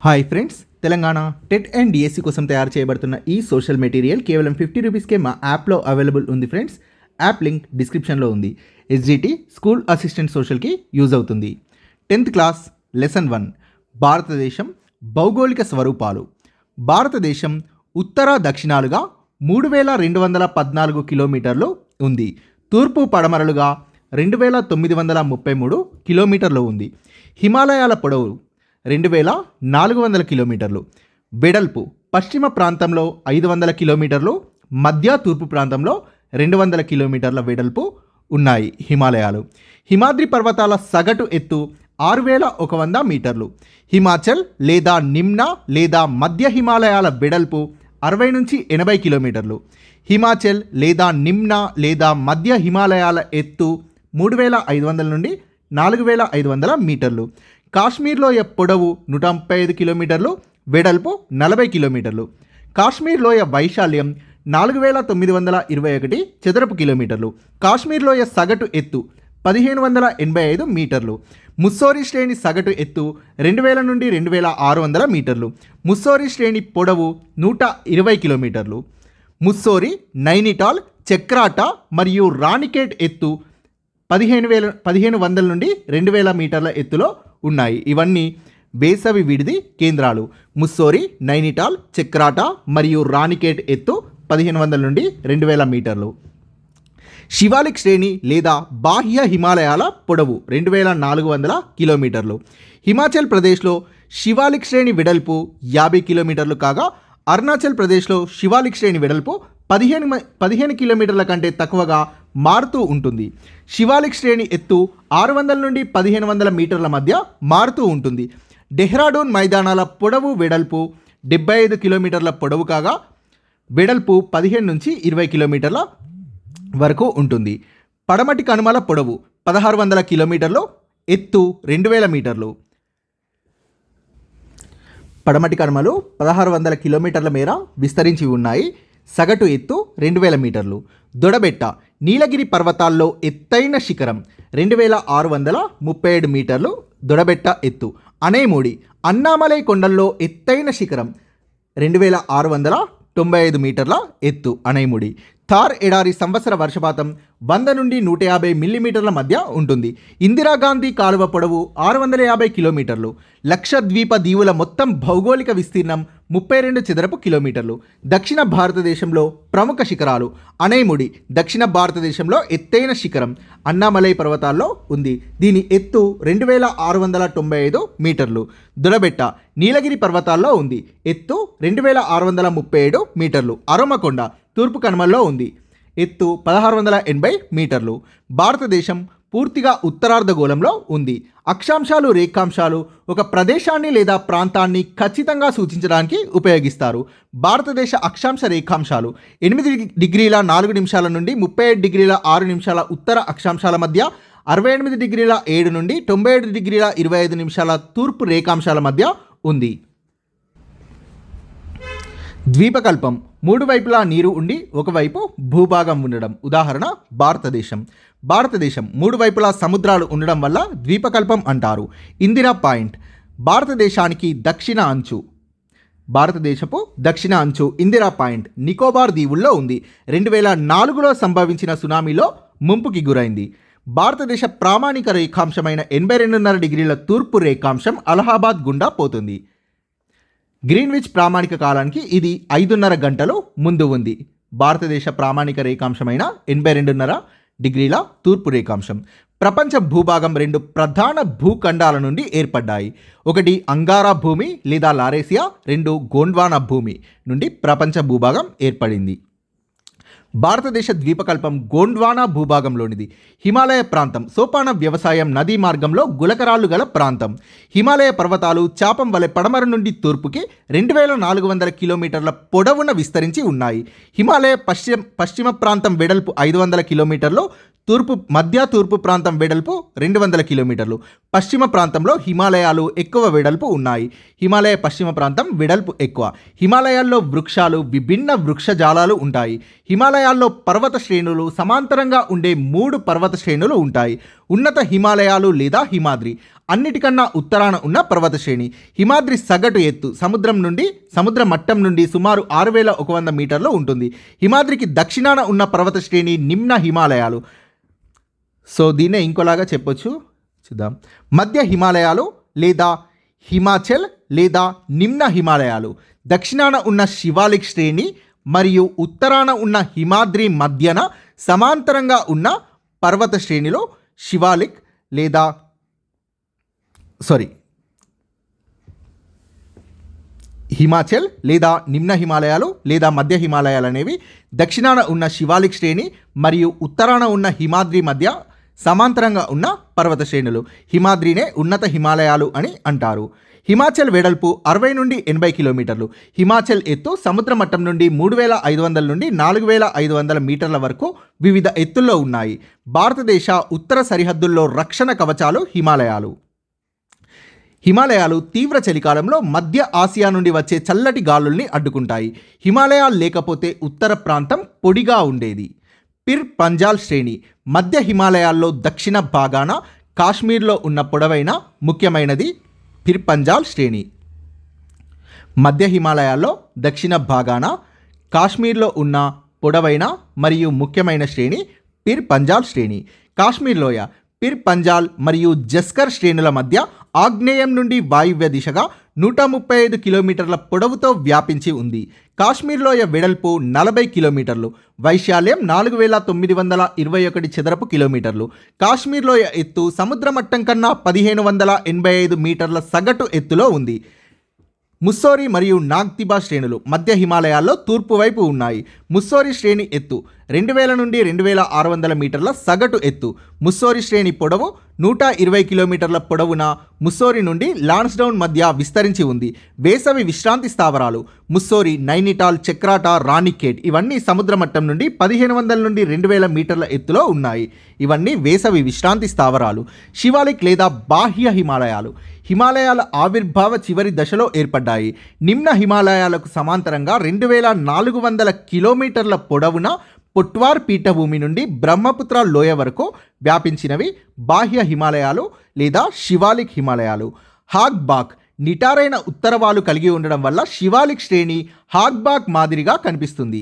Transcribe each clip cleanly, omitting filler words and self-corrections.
Hi friends, Telangana TET and DSC కోసం తయారు చేయబడుతున్న ఈ సోషల్ మెటీరియల్ కేవలం 50 రూపీస్కే మా యాప్లో అవైలబుల్ ఉంది ఫ్రెండ్స్. యాప్ లింక్ డిస్క్రిప్షన్లో ఉంది. ఎస్జిటి స్కూల్ అసిస్టెంట్ సోషల్కి యూజ్ అవుతుంది. 10th క్లాస్ లెసన్ 1 భారతదేశం భౌగోళిక స్వరూపాలు. భారతదేశం ఉత్తర దక్షిణాలుగా 3214 కిలోమీటర్లు ఉంది. తూర్పు పడమరలుగా 2933 కిలోమీటర్లు ఉంది. హిమాలయాల పొడవు 2400 కిలోమీటర్లు. వెడల్పు పశ్చిమ ప్రాంతంలో 500 కిలోమీటర్లు, మధ్య తూర్పు ప్రాంతంలో 200 కిలోమీటర్ల వెడల్పు ఉన్నాయి హిమాలయాలు. హిమాద్రి పర్వతాల సగటు ఎత్తు 6100 మీటర్లు. హిమాచల్ లేదా నిమ్న లేదా మధ్య హిమాలయాల వెడల్పు 60 నుంచి 80 కిలోమీటర్లు. హిమాచల్ లేదా నిమ్న లేదా మధ్య హిమాలయాల ఎత్తు 3500 నుండి 4500 మీటర్లు. కాశ్మీర్ లోయ పొడవు 135 కిలోమీటర్లు, వెడల్పు 40 కిలోమీటర్లు. కాశ్మీర్ లోయ వైశాల్యం 4921 చదరపు కిలోమీటర్లు. కాశ్మీర్ లోయ సగటు ఎత్తు 1585 మీటర్లు. ముస్సోరీ శ్రేణి సగటు ఎత్తు 2000 నుండి 2600 మీటర్లు. ముస్సోరీ శ్రేణి పొడవు 120 కిలోమీటర్లు. ముస్సోరీ, నైనిటాల్, చక్రాటా మరియు రాణికేట్ ఎత్తు 1500 నుండి 2000 మీటర్ల ఎత్తులో ఉన్నాయి. ఇవన్నీ వేసవి విడిది కేంద్రాలు. ముస్సోరీ, నైనిటాల్, చక్రాటా మరియు రాణికేట్ ఎత్తు 1500 నుండి 2000 మీటర్లు. శివాలిక్ శ్రేణి లేదా బాహ్య హిమాలయాల పొడవు 2400 కిలోమీటర్లు. హిమాచల్ ప్రదేశ్లో శివాలిక్ శ్రేణి వెడల్పు 50 కిలోమీటర్లు కాగా, అరుణాచల్ ప్రదేశ్లో శివాలిక్ శ్రేణి వెడల్పు 15 కిలోమీటర్ల కంటే తక్కువగా మారుతూ ఉంటుంది. శివాలిక్ శ్రేణి ఎత్తు 600 నుండి 1500 మీటర్ల మధ్య మారుతూ ఉంటుంది. డెహ్రాడూన్ మైదానాల పొడవు వెడల్పు 75 కిలోమీటర్ల పొడవు కాగా, వెడల్పు 15 నుంచి 20 కిలోమీటర్ల వరకు ఉంటుంది. పడమటి కనుమల పొడవు 1600 కిలోమీటర్లు, ఎత్తు 2000 మీటర్లు. పడమటి కనుమలు 1600 కిలోమీటర్ల మేర విస్తరించి ఉన్నాయి. సగటు ఎత్తు 2000 మీటర్లు. దొడబెట్ట నీలగిరి పర్వతాల్లో ఎత్తైన శిఖరం 2637 మీటర్లు దొడబెట్ట ఎత్తు. అనేమూడి అన్నామలై కొండల్లో ఎత్తైన శిఖరం 2695 మీటర్ల ఎత్తు అనేముడి. థార్ ఎడారి సంవత్సర వర్షపాతం 100 నుండి 150 మిల్లీమీటర్ల మధ్య ఉంటుంది. ఇందిరాగాంధీ కాలువ పొడవు 650 కిలోమీటర్లు. లక్షద్వీప దీవుల మొత్తం భౌగోళిక విస్తీర్ణం 32 చదరపు కిలోమీటర్లు. దక్షిణ భారతదేశంలో ప్రముఖ శిఖరాలు. అనేముడి దక్షిణ భారతదేశంలో ఎత్తైన శిఖరం అన్నామలై పర్వతాల్లో ఉంది. దీని ఎత్తు 2695 మీటర్లు. దొడబెట్ట నీలగిరి పర్వతాల్లో ఉంది. ఎత్తు 2637 మీటర్లు. అరోమకొండ తూర్పు కనుమల్లో ఉంది. ఎత్తు 1680 మీటర్లు. భారతదేశం పూర్తిగా ఉత్తరార్ధగోళంలో ఉంది. అక్షాంశాలు, రేఖాంశాలు ఒక ప్రదేశాన్ని లేదా ప్రాంతాన్ని ఖచ్చితంగా సూచించడానికి ఉపయోగిస్తారు. భారతదేశ అక్షాంశ రేఖాంశాలు 8 డిగ్రీల 4 నిమిషాల నుండి 37 డిగ్రీల 6 నిమిషాల ఉత్తర అక్షాంశాల మధ్య, 68 డిగ్రీల 7 నుండి 97 డిగ్రీల 25 నిమిషాల తూర్పు రేఖాంశాల మధ్య ఉంది. ద్వీపకల్పం 3 వైపులా నీరు ఉండి ఒకవైపు భూభాగం ఉండడం. ఉదాహరణ భారతదేశం. భారతదేశం 3 వైపులా సముద్రాలు ఉండడం వల్ల ద్వీపకల్పం అంటారు. ఇందిరా పాయింట్ భారతదేశానికి దక్షిణ అంచు. భారతదేశపు దక్షిణ అంచు ఇందిరా పాయింట్ నికోబార్ దీవుల్లో ఉంది. 2004లో సంభవించిన సునామీలో ముంపుకి గురైంది. భారతదేశ ప్రామాణిక రేఖాంశమైన 82.5 డిగ్రీల తూర్పు రేఖాంశం అలహాబాద్ గుండా పోతుంది. గ్రీన్విచ్ ప్రామాణిక కాలానికి ఇది 5.5 గంటలు ముందు ఉంది. భారతదేశ ప్రామాణిక రేఖాంశమైన 82.5 డిగ్రీల తూర్పు రేఖాంశం. ప్రపంచ భూభాగం 2 ప్రధాన భూఖండాల నుండి ఏర్పడ్డాయి. ఒకటి అంగారా భూమి లేదా లారేసియా, 2 గోండ్వానా భూమి నుండి ప్రపంచ భూభాగం ఏర్పడింది. భారతదేశ ద్వీపకల్పం గోండ్వానా భూభాగంలోనిది. హిమాలయ ప్రాంతం సోపాన వ్యవసాయం నదీ మార్గంలో గులకరాళ్ళు గల ప్రాంతం. హిమాలయ పర్వతాలు చాపం వలె పడమర నుండి తూర్పుకి 2400 కిలోమీటర్ల పొడవున విస్తరించి ఉన్నాయి. హిమాలయ పశ్చిమ ప్రాంతం వెడల్పు 500 కిలోమీటర్లు, మధ్య తూర్పు ప్రాంతం వెడల్పు 200 కిలోమీటర్లు. పశ్చిమ ప్రాంతంలో హిమాలయాలు ఎక్కువ వెడల్పు ఉన్నాయి. హిమాలయ పశ్చిమ ప్రాంతం వెడల్పు ఎక్కువ. హిమాలయాల్లో వృక్షాలు, విభిన్న వృక్షజాలాలు ఉంటాయి. హిమాలయాల్లో పర్వత శ్రేణులు సమాంతరంగా ఉండే 3 పర్వత శ్రేణులు ఉంటాయి. ఉన్నత హిమాలయాలు లేదా హిమాద్రి. అన్నిటికన్నా ఉత్తరాన ఉన్న పర్వత శ్రేణి. హిమాద్రి సగటు ఎత్తు సముద్ర మట్టం నుండి సుమారు 6100 మీటర్లు ఉంటుంది. హిమాద్రికి దక్షిణాన ఉన్న పర్వత శ్రేణి నిమ్న హిమాలయాలు. సో దీన్నే ఇంకోలాగా చెప్పొచ్చు, చూద్దాం. మధ్య హిమాలయాలు లేదా హిమాచల్ లేదా నిమ్న హిమాలయాలు. దక్షిణాన ఉన్న శివాలిక్ శ్రేణి మరియు ఉత్తరాన ఉన్న హిమాద్రి మధ్యన సమాంతరంగా ఉన్న పర్వత శ్రేణిలో శివాలిక్ లేదా హిమాచల్ లేదా నిమ్న హిమాలయాలు లేదా మధ్య హిమాలయాలు అనేవి దక్షిణాన ఉన్న శివాలిక్ శ్రేణి మరియు ఉత్తరాన ఉన్న హిమాద్రి మధ్య సమాంతరంగా ఉన్న పర్వత శ్రేణులు. హిమాద్రినే ఉన్నత హిమాలయాలు అని అంటారు. హిమాచల్ వెడల్పు 60 నుండి 80 కిలోమీటర్లు. హిమాచల్ ఎత్తు సముద్ర మట్టం నుండి 3500 నుండి 4500 మీటర్ల వరకు వివిధ ఎత్తుల్లో ఉన్నాయి. భారతదేశ ఉత్తర సరిహద్దుల్లో రక్షణ కవచాలు హిమాలయాలు. హిమాలయాలు తీవ్ర చలికాలంలో మధ్య ఆసియా నుండి వచ్చే చల్లటి గాలుల్ని అడ్డుకుంటాయి. హిమాలయాలు లేకపోతే ఉత్తర ప్రాంతం పొడిగా ఉండేది. పిర్ పంజాల్ శ్రేణి మధ్య హిమాలయాల్లో దక్షిణ భాగాన కాశ్మీర్లో ఉన్న పొడవైన ముఖ్యమైనది పిర్ పంజాల్ శ్రేణి. మధ్య హిమాలయాల్లో దక్షిణ భాగాన కాశ్మీర్లో ఉన్న పొడవైన మరియు ముఖ్యమైన శ్రేణి పిర్ పంజాల్ శ్రేణి. కాశ్మీర్ లోయ పిర్ పంజాల్ మరియు జస్కర్ శ్రేణుల మధ్య ఆగ్నేయం నుండి వాయువ్య దిశగా 135 కిలోమీటర్ల పొడవుతో వ్యాపించి ఉంది. కాశ్మీర్ లోయ వెడల్పు 40 కిలోమీటర్లు, వైశాల్యం 4921 చదరపు కిలోమీటర్లు. కాశ్మీర్ లోయ ఎత్తు సముద్ర మట్టం కన్నా 1585 మీటర్ల సగటు ఎత్తులో ఉంది. ముస్సోరి మరియు నాగ్తిబా శ్రేణులు మధ్య హిమాలయాల్లో తూర్పు వైపు ఉన్నాయి. ముస్సోరి శ్రేణి ఎత్తు 2000 నుండి 2600 మీటర్ల సగటు ఎత్తు. ముస్సోరి శ్రేణి పొడవు 120 కిలోమీటర్ల పొడవున ముస్సోరి నుండి లాన్స్డౌన్ మధ్య విస్తరించి ఉంది. వేసవి విశ్రాంతి స్థావరాలు ముస్సోరి, నైనిటాల్, చక్రాటా, రాణిఖేట్ ఇవన్నీ సముద్ర మట్టం నుండి 1500 నుండి 2000 మీటర్ల ఎత్తులో ఉన్నాయి. ఇవన్నీ వేసవి విశ్రాంతి స్థావరాలు. శివాలిక్ లేదా బాహ్య హిమాలయాలు హిమాలయాల ఆవిర్భావ చివరి దశలో ఏర్పడ్డాయి. నిమ్న హిమాలయాలకు సమాంతరంగా 2400 కిలోమీటర్ల పొడవున పొట్వార్ పీఠభూమి నుండి బ్రహ్మపుత్ర లోయ వరకు వ్యాపించినవి బాహ్య హిమాలయాలు లేదా శివాలిక్ హిమాలయాలు. హాగ్బాక్ నిటారైన ఉత్తరవాలు కలిగి ఉండడం వల్ల శివాలిక్ శ్రేణి హాగ్బాక్ మాదిరిగా కనిపిస్తుంది.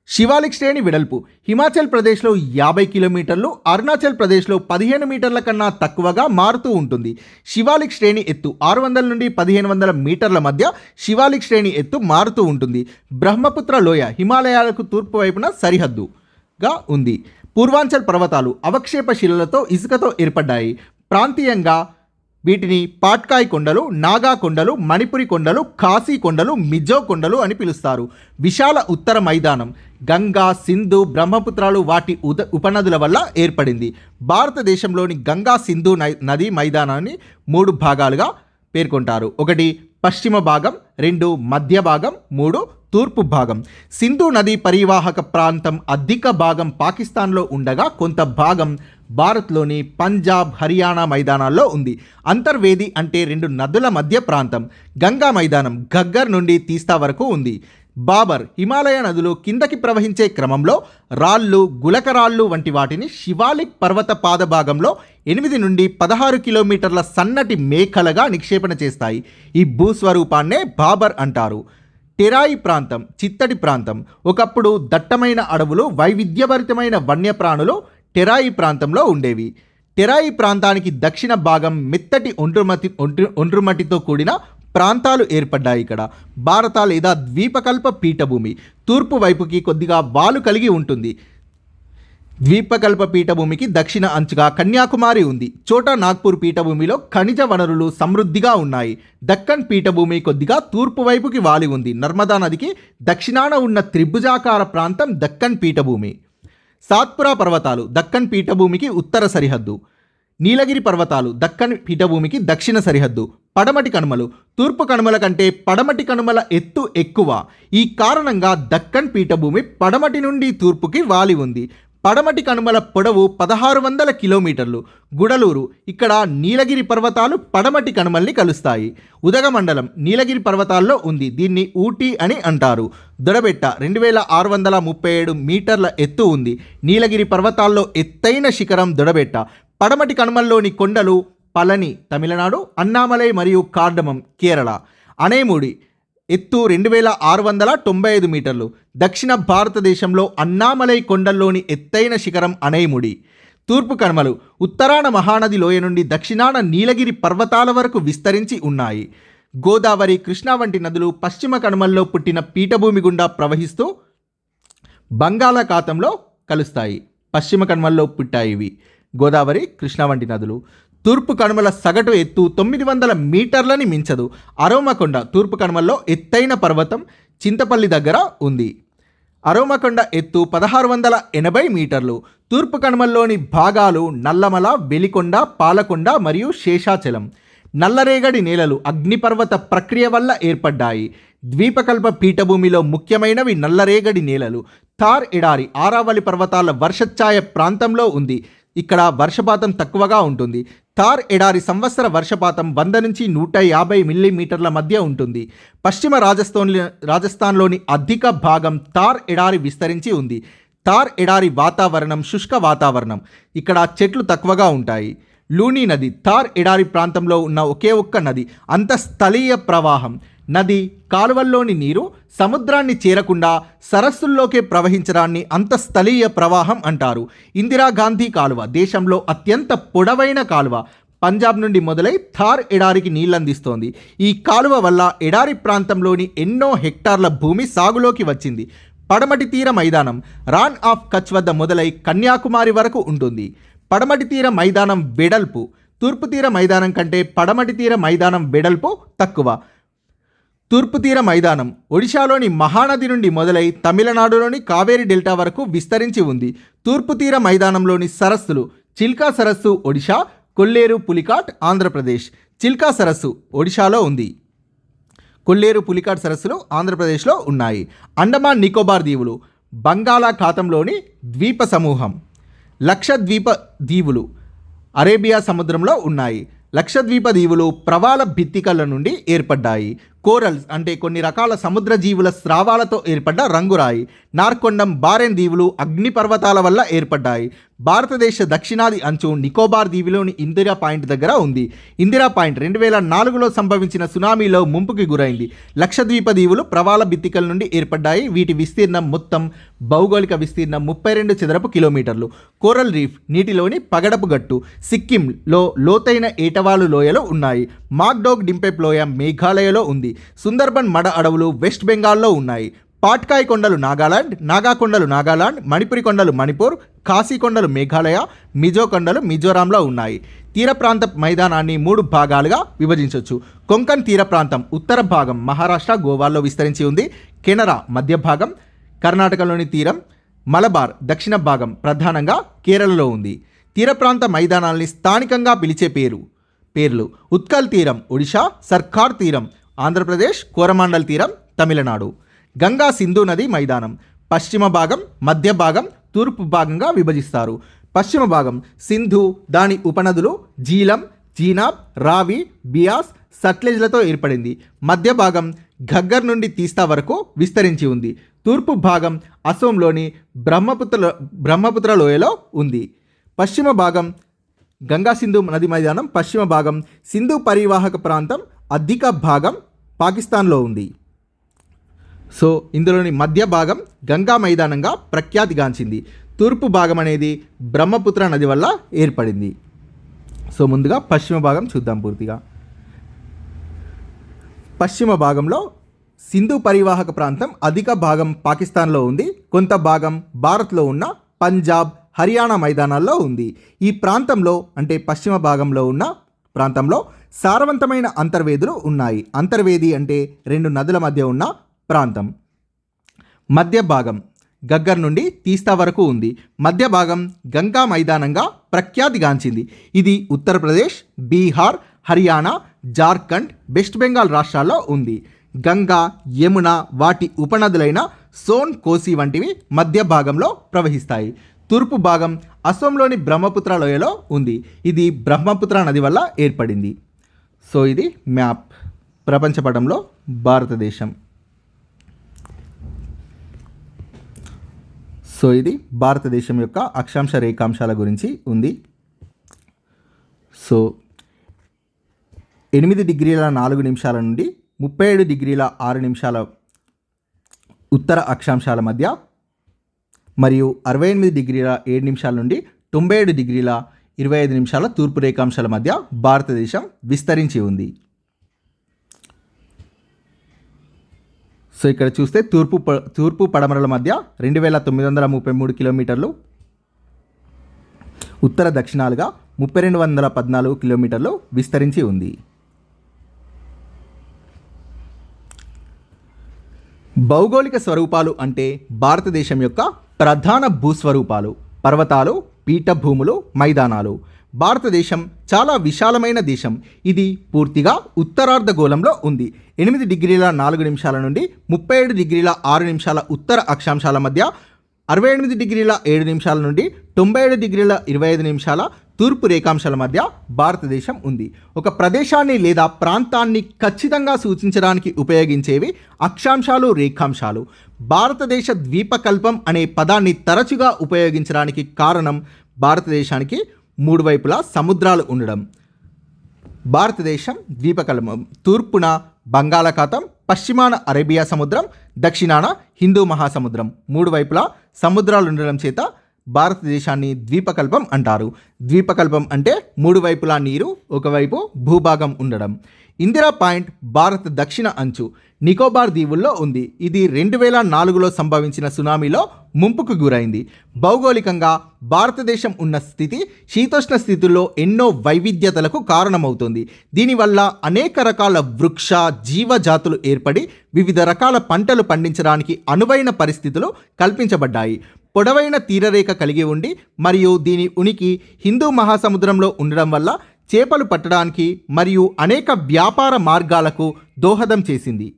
శివాలిక్ శ్రేణి వెడల్పు హిమాచల్ ప్రదేశ్లో 50 కిలోమీటర్లు, అరుణాచల్ ప్రదేశ్లో 15 మీటర్ల కన్నా తక్కువగా మారుతూ ఉంటుంది. శివాలిక్ శ్రేణి ఎత్తు 600 నుండి 1500 మీటర్ల మధ్య శివాలిక్ శ్రేణి ఎత్తు మారుతూ ఉంటుంది. బ్రహ్మపుత్ర లోయ హిమాలయాలకు తూర్పు వైపున సరిహద్దుగా ఉంది. పూర్వాంచల్ పర్వతాలు అవక్షేప శిలలతో ఇసుకతో ఏర్పడ్డాయి. ప్రాంతీయంగా వీటిని పాట్కాయ్ కొండలు, నాగా కొండలు, మణిపురి కొండలు, ఖాసీ కొండలు, మిజో కొండలు అని పిలుస్తారు. విశాల ఉత్తర మైదానం గంగా, సింధు, బ్రహ్మపుత్రాలు వాటి ఉపనదుల వల్ల ఏర్పడింది. భారతదేశంలోని గంగా సింధు నదీ మైదానాన్ని 3 భాగాలుగా పేర్కొంటారు. 1 పశ్చిమ భాగం, 2 మధ్య భాగం, 3 తూర్పు భాగం. సింధు నదీ పరివాహక ప్రాంతం అధిక భాగం పాకిస్తాన్లో ఉండగా కొంత భాగం భారత్లోని పంజాబ్, హర్యానా మైదానాల్లో ఉంది. అంతర్వేది అంటే 2 నదుల మధ్య ప్రాంతం. గంగా మైదానం ఘగ్గర్ నుండి తీస్తా వరకు ఉంది. బాబర్ హిమాలయ నదులు కిందకి ప్రవహించే క్రమంలో రాళ్ళు, గులకరాళ్ళు వంటి వాటిని శివాలిక్ పర్వత పాదభాగంలో 8 నుండి 16 కిలోమీటర్ల సన్నటి మేఖలగా నిక్షేపణ చేస్తాయి. ఈ భూస్వరూపాన్నే బాబర్ అంటారు. టెరాయి ప్రాంతం చిత్తడి ప్రాంతం. ఒకప్పుడు దట్టమైన అడవులు, వైవిధ్యభరితమైన వన్యప్రాణులు టెరాయి ప్రాంతంలో ఉండేవి. టెరాయి ప్రాంతానికి దక్షిణ భాగం మెత్తటి ఒండ్రుమట్టితో కూడిన ప్రాంతాలు ఏర్పడ్డాయి. ఇక్కడ భారత లేదా ద్వీపకల్ప పీఠభూమి తూర్పు వైపుకి కొద్దిగా వాలు కలిగి ఉంటుంది. ద్వీపకల్ప పీఠభూమికి దక్షిణ అంచుగా కన్యాకుమారి ఉంది. చోటా నాగ్పూర్ పీఠభూమిలో ఖనిజ వనరులు సమృద్ధిగా ఉన్నాయి. దక్కన్ పీఠభూమి కొద్దిగా తూర్పు వైపుకి వాలి ఉంది. నర్మదా నదికి దక్షిణాన ఉన్న త్రిభుజాకార ప్రాంతం దక్కన్ పీఠభూమి. సాత్పురా పర్వతాలు దక్కన్ పీఠభూమికి ఉత్తర సరిహద్దు. నీలగిరి పర్వతాలు దక్కన్ పీఠభూమికి దక్షిణ సరిహద్దు. పడమటి కనుమలు తూర్పు కనుమల కంటే పడమటి కనుమల ఎత్తు ఎక్కువ. ఈ కారణంగా దక్కన్ పీఠభూమి పడమటి నుండి తూర్పుకి వాలి ఉంది. పడమటి కనుమల పొడవు 1600 కిలోమీటర్లు. గుడలూరు ఇక్కడ నీలగిరి పర్వతాలు పడమటి కనుమల్ని కలుస్తాయి. ఉదగమండలం నీలగిరి పర్వతాల్లో ఉంది. దీన్ని ఊటీ అని అంటారు. దొడబెట్ట 2637 మీటర్ల ఎత్తు ఉంది. నీలగిరి పర్వతాల్లో ఎత్తైన శిఖరం దొడబెట్ట. పడమటి కనుమల్లోని కొండలు పళని తమిళనాడు, అన్నామలై మరియు కార్డమం కేరళ. అనేముడి ఎత్తు 2695 మీటర్లు. దక్షిణ భారతదేశంలో అన్నామలై కొండల్లోని ఎత్తైన శిఖరం అనేముడి. తూర్పు కనుమలు ఉత్తరాన మహానది లోయ నుండి దక్షిణాన నీలగిరి పర్వతాల వరకు విస్తరించి ఉన్నాయి. గోదావరి, కృష్ణా వంటి నదులు పశ్చిమ కనుమల్లో పుట్టిన పీఠభూమి గుండా ప్రవహిస్తూ బంగాళాఖాతంలో కలుస్తాయి. పశ్చిమ కనుమల్లో పుట్టాయి ఇవి గోదావరి, కృష్ణా వంటి నదులు. తూర్పు కనుమల సగటు ఎత్తు 900 మీటర్లని మించదు. అరోమకొండ తూర్పు కనుమల్లో ఎత్తైన పర్వతం చింతపల్లి దగ్గర ఉంది. అరోమకొండ ఎత్తు 1680 మీటర్లు. తూర్పు కనుమల్లోని భాగాలు నల్లమల, వెలికొండ, పాలకొండ మరియు శేషాచలం. నల్లరేగడి నేలలు అగ్నిపర్వత ప్రక్రియ వల్ల ఏర్పడ్డాయి. ద్వీపకల్ప పీఠభూమిలో ముఖ్యమైనవి నల్లరేగడి నేలలు. థార్ ఎడారి ఆరావళి పర్వతాల వర్షఛాయ ప్రాంతంలో ఉంది. ఇక్కడ వర్షపాతం తక్కువగా ఉంటుంది. థార్ ఎడారి సంవత్సర వర్షపాతం 100 నుంచి 150 మిల్లీమీటర్ల మధ్య ఉంటుంది. పశ్చిమ రాజస్థాన్లోని అధిక భాగం థార్ ఎడారి విస్తరించి ఉంది. థార్ ఎడారి వాతావరణం శుష్క వాతావరణం. ఇక్కడ చెట్లు తక్కువగా ఉంటాయి. లూని నది థార్ ఎడారి ప్రాంతంలో ఉన్న ఒకే ఒక్క నది. అంత స్థలీయ ప్రవాహం. నది కాలువల్లోని నీరు సముద్రాన్ని చేరకుండా సరస్సుల్లోకే ప్రవహించడాన్ని అంతస్థలీయ ప్రవాహం అంటారు. ఇందిరాగాంధీ కాలువ దేశంలో అత్యంత పొడవైన కాలువ. పంజాబ్ నుండి మొదలై థార్ ఎడారికి నీళ్లందిస్తోంది. ఈ కాలువ వల్ల ఎడారి ప్రాంతంలోని ఎన్నో హెక్టార్ల భూమి సాగులోకి వచ్చింది. పడమటి తీర మైదానం రాన్ ఆఫ్ కచ్ వద్ద మొదలై కన్యాకుమారి వరకు ఉంటుంది. పడమటి తీర మైదానం వెడల్పు తూర్పు తీర మైదానం కంటే పడమటి తీర మైదానం వెడల్పు తక్కువ. తూర్పు తీర మైదానం ఒడిశాలోని మహానది నుండి మొదలై తమిళనాడులోని కావేరి డెల్టా వరకు విస్తరించి ఉంది. తూర్పు తీర మైదానంలోని సరస్సులు చిల్కా సరస్సు ఒడిశా, కొల్లేరు పులికాట్ ఆంధ్రప్రదేశ్. చిల్కా సరస్సు ఒడిశాలో ఉంది. కొల్లేరు పులికాట్ సరస్సులు ఆంధ్రప్రదేశ్లో ఉన్నాయి. అండమాన్ నికోబార్ దీవులు బంగాళాఖాతంలోని ద్వీప సమూహం. లక్షద్వీప దీవులు అరేబియా సముద్రంలో ఉన్నాయి. లక్షద్వీప దీవులు ప్రవాల భిత్తికల నుండి ఏర్పడ్డాయి. కోరల్స్ అంటే కొన్ని రకాల సముద్ర జీవుల స్రావాలతో ఏర్పడ్డ రంగురాయి. నార్కొండం, బారెన్ దీవులు అగ్నిపర్వతాల వల్ల ఏర్పడ్డాయి. భారతదేశ దక్షిణాది అంచు నికోబార్ దీవిలోని ఇందిరా పాయింట్ దగ్గర ఉంది. ఇందిరా పాయింట్ 2004లో సంభవించిన సునామీలో ముంపుకి గురైంది. లక్షద్వీప దీవులు ప్రవాల భిత్తికల నుండి ఏర్పడ్డాయి. వీటి విస్తీర్ణం మొత్తం భౌగోళిక విస్తీర్ణం 32 చదరపు కిలోమీటర్లు. కోరల్ రీఫ్ నీటిలోని పగడపు గట్టు. సిక్కింలో లోతైన ఏటవాలు లోయలు ఉన్నాయి. మాక్డోగ్ డింపెప్ లోయ మేఘాలయలో ఉంది. సుందర్బన్ మడ అడవులు వెస్ట్ బెంగాల్లో ఉన్నాయి. పాట్కాయ్ కొండలు నాగాలాండ్, నాగా కొండలు నాగాలాండ్, మణిపురి కొండలు మణిపూర్, ఖాసీ కొండలు మేఘాలయ, మిజో కొండలు మిజోరాంలో ఉన్నాయి. తీర ప్రాంత మైదానాన్ని 3 భాగాలుగా విభజించవచ్చు. కొంకన్ తీర ప్రాంతం ఉత్తర భాగం మహారాష్ట్ర, గోవాల్లో విస్తరించి ఉంది. కెనరా మధ్య భాగం, కర్ణాటకలోని తీరం, మలబార్ దక్షిణ భాగం ప్రధానంగా కేరళలో ఉంది. తీర ప్రాంత మైదానాల్ని స్థానికంగా పిలిచే పేర్లు ఉత్కల్ తీరం ఒడిశా, సర్కార్ తీరం ఆంధ్రప్రదేశ్, కోరమాండల్ తీరం తమిళనాడు. గంగా సింధు నది మైదానం పశ్చిమ భాగం, మధ్య భాగం, తూర్పు భాగంగా విభజిస్తారు. పశ్చిమ భాగం సింధు, దాని ఉపనదులు జీలం, జీనాబ్, రావి, బియాస్, సట్లెజ్లతో ఏర్పడింది. మధ్య భాగం ఘగ్గర్ నుండి తీస్తా వరకు విస్తరించి ఉంది. తూర్పు భాగం అసోంలోని బ్రహ్మపుత్ర లోయలో ఉంది. పశ్చిమ భాగం గంగా సింధు నది మైదానం పశ్చిమ భాగం. సింధు పరివాహక ప్రాంతం అధిక భాగం పాకిస్తాన్లో ఉంది. సో ఇందులోని మధ్య భాగం గంగా మైదానంగా ప్రఖ్యాతిగాంచింది. తూర్పు భాగం అనేది బ్రహ్మపుత్ర నది వల్ల ఏర్పడింది. సో ముందుగా పశ్చిమ భాగం చూద్దాం పూర్తిగా. పశ్చిమ భాగంలో సింధు పరివాహక ప్రాంతం అధిక భాగం పాకిస్తాన్లో ఉంది. కొంత భాగం భారత్లో ఉన్న పంజాబ్, హర్యానా మైదానాల్లో ఉంది. ఈ ప్రాంతంలో అంటే పశ్చిమ భాగంలో ఉన్న ప్రాంతంలో సారవంతమైన అంతర్వేదులు ఉన్నాయి. అంతర్వేది అంటే 2 నదుల మధ్య ఉన్న ప్రాంతం. మధ్య భాగం గగ్గర్ నుండి తీస్తా వరకు ఉంది. మధ్య భాగం గంగా మైదానంగా ప్రఖ్యాతిగాంచింది. ఇది ఉత్తరప్రదేశ్, బీహార్, హర్యానా, జార్ఖండ్, వెస్ట్ బెంగాల్ రాష్ట్రాల్లో ఉంది. గంగా, యమున, వాటి ఉపనదులైన సోన్, కోసి వంటివి మధ్య భాగంలో ప్రవహిస్తాయి. తూర్పు భాగం అసోంలోని బ్రహ్మపుత్ర లోయలో ఉంది. ఇది బ్రహ్మపుత్ర నది వల్ల ఏర్పడింది. సో ఇది మ్యాప్ ప్రపంచపటంలో భారతదేశం. సో ఇది భారతదేశం యొక్క అక్షాంశ రేఖాంశాల గురించి ఉంది. సో 8:04 నుండి 37:06 ఉత్తర అక్షాంశాల మధ్య మరియు 68:07 నుండి 97:25 తూర్పు రేఖాంశాల మధ్య భారతదేశం విస్తరించి ఉంది. సో ఇక్కడ చూస్తే తూర్పు పడమరల మధ్య 2933 కిలోమీటర్లు, ఉత్తర దక్షిణాలుగా 3214 కిలోమీటర్లు విస్తరించి ఉంది. భౌగోళిక స్వరూపాలు అంటే భారతదేశం యొక్క ప్రధాన భూస్వరూపాలు పర్వతాలు, పీఠభూములు, మైదానాలు. భారతదేశం చాలా విశాలమైన దేశం. ఇది పూర్తిగా ఉత్తరార్ధగోళంలో ఉంది. 8:04 నుండి 37:06 ఉత్తర అక్షాంశాల మధ్య, 68:07 నుండి 97:25 తూర్పు రేఖాంశాల మధ్య భారతదేశం ఉంది. ఒక ప్రదేశాన్ని లేదా ప్రాంతాన్ని ఖచ్చితంగా సూచించడానికి ఉపయోగించేవి అక్షాంశాలు, రేఖాంశాలు. భారతదేశ ద్వీపకల్పం అనే పదాన్ని తరచుగా ఉపయోగించడానికి కారణం భారతదేశానికి 3 వైపులా సముద్రాలు ఉండడం. భారతదేశం ద్వీపకల్పం తూర్పున బంగాళాఖాతం, పశ్చిమాన అరేబియా సముద్రం, దక్షిణాన హిందూ మహాసముద్రం 3 వైపులా సముద్రాలు ఉండడం చేత భారతదేశాన్ని ద్వీపకల్పం అంటారు. ద్వీపకల్పం అంటే 3 వైపులా నీరు, ఒకవైపు భూభాగం ఉండడం. ఇందిరా పాయింట్ భారత దక్షిణ అంచు నికోబార్ దీవుల్లో ఉంది. ఇది 2004లో సంభవించిన సునామీలో ముంపుకు గురైంది. భౌగోళికంగా భారతదేశం ఉన్న స్థితి శీతోష్ణ స్థితుల్లో ఎన్నో వైవిధ్యతలకు కారణమవుతుంది. దీనివల్ల అనేక రకాల వృక్ష జీవజాతులు ఏర్పడి వివిధ రకాల పంటలు పండించడానికి అనువైన పరిస్థితులు కల్పించబడ్డాయి. పొడవైన తీరరేఖ కలిగి ఉండి మరియు దీని ఉనికి హిందూ మహాసముద్రంలో ఉండడం వల్ల చేపలు పట్టడానికి మరియు అనేక వ్యాపార మార్గాలకు దోహదం చేసింది.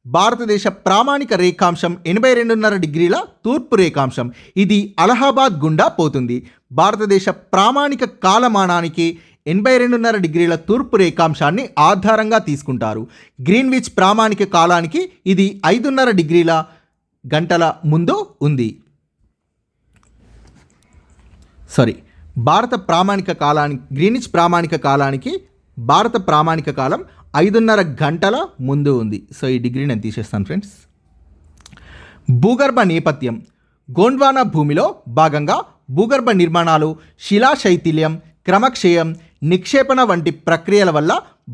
భారతదేశ ప్రామాణిక రేఖాంశం 82.5 డిగ్రీల తూర్పు రేఖాంశం. ఇది అలహాబాద్ గుండా పోతుంది. భారతదేశ ప్రామాణిక కాలమానానికి 82.5 డిగ్రీల తూర్పు రేఖాంశాన్ని ఆధారంగా తీసుకుంటారు. గ్రీన్విచ్ ప్రామాణిక కాలానికి ఇది 5.5 డిగ్రీల గంటల ముందు ఉంది. భారత ప్రామాణిక కాలానికి గ్రీనిచ్ ప్రామాణిక కాలానికి భారత ప్రామాణిక కాలం 5.5 గంటల ముందు ఉంది. సో ఈ డిగ్రీ నేను తీసేస్తాను ఫ్రెండ్స్. భూగర్భ నేపథ్యం. గోండ్వానా భూమిలో భాగంగా భూగర్భ నిర్మాణాలు, శిలాశైథిల్యం, క్రమక్షయం, నిక్షేపణ వంటి ప్రక్రియల వల్ల